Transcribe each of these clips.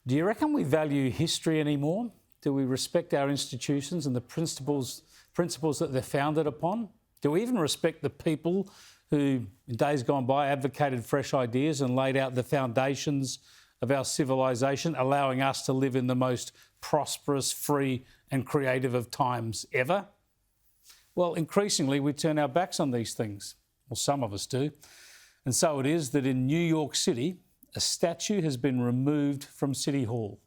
Do you reckon we value history anymore? Do we respect our institutions and the principles that they're founded upon? Do we even respect the people who, in days gone by, advocated fresh ideas and laid out the foundations of our civilization, allowing us to live in the most prosperous, free and creative of times ever? Well, increasingly we turn our backs on these things. Well, some of us do. And so it is that in New York City, a statue has been removed from City Hall.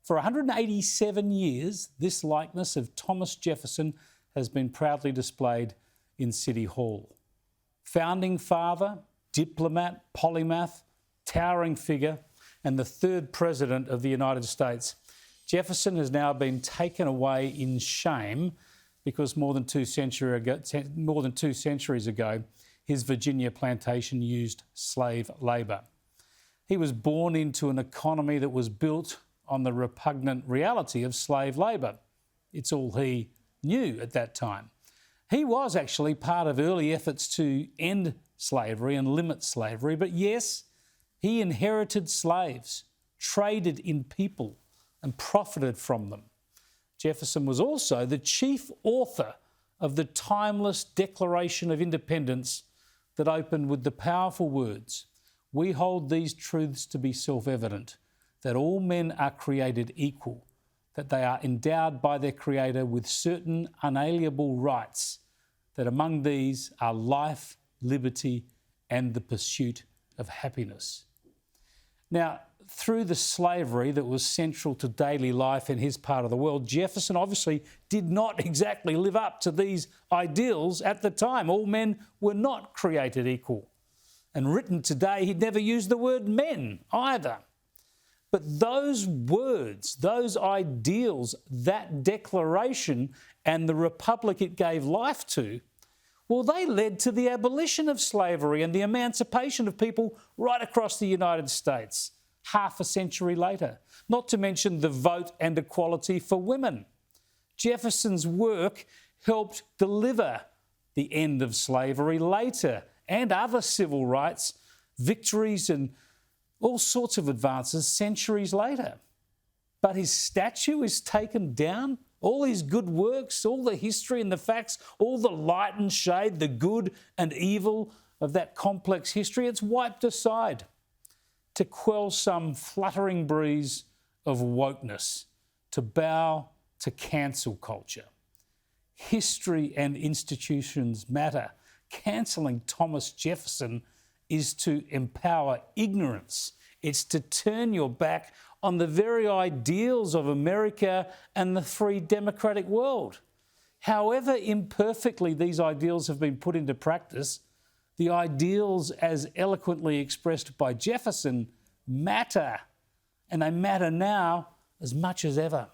For 187 years, this likeness of Thomas Jefferson has been proudly displayed in City Hall. Founding father, diplomat, polymath, towering figure, and the third president of the United States, Jefferson has now been taken away in shame because more than two centuries ago, his Virginia plantation used slave labour. He was born into an economy that was built on the repugnant reality of slave labour. It's all he knew at that time. He was actually part of early efforts to end slavery and limit slavery, but yes, he inherited slaves, traded in people and profited from them. Jefferson was also the chief author of the timeless Declaration of Independence that opened with the powerful words, "We hold these truths to be self-evident, that all men are created equal, that they are endowed by their Creator with certain unalienable rights, that among these are life, liberty, and the pursuit of happiness." Now, through the slavery that was central to daily life in his part of the world, Jefferson obviously did not exactly live up to these ideals at the time. All men were not created equal. And written today, he'd never used the word men either. But those words, those ideals, that declaration and the republic it gave life to, well, they led to the abolition of slavery and the emancipation of people right across the United States half a century later, not to mention the vote and equality for women. Jefferson's work helped deliver the end of slavery later and other civil rights, victories and all sorts of advances centuries later. But his statue is taken down, all his good works, all the history and the facts, all the light and shade, the good and evil of that complex history, it's wiped aside to quell some fluttering breeze of wokeness, to bow to cancel culture. History and institutions matter. Cancelling Thomas Jefferson is to empower ignorance. It's to turn your back on the very ideals of America and the free democratic world. However imperfectly these ideals have been put into practice, the ideals as eloquently expressed by Jefferson matter, and they matter now as much as ever.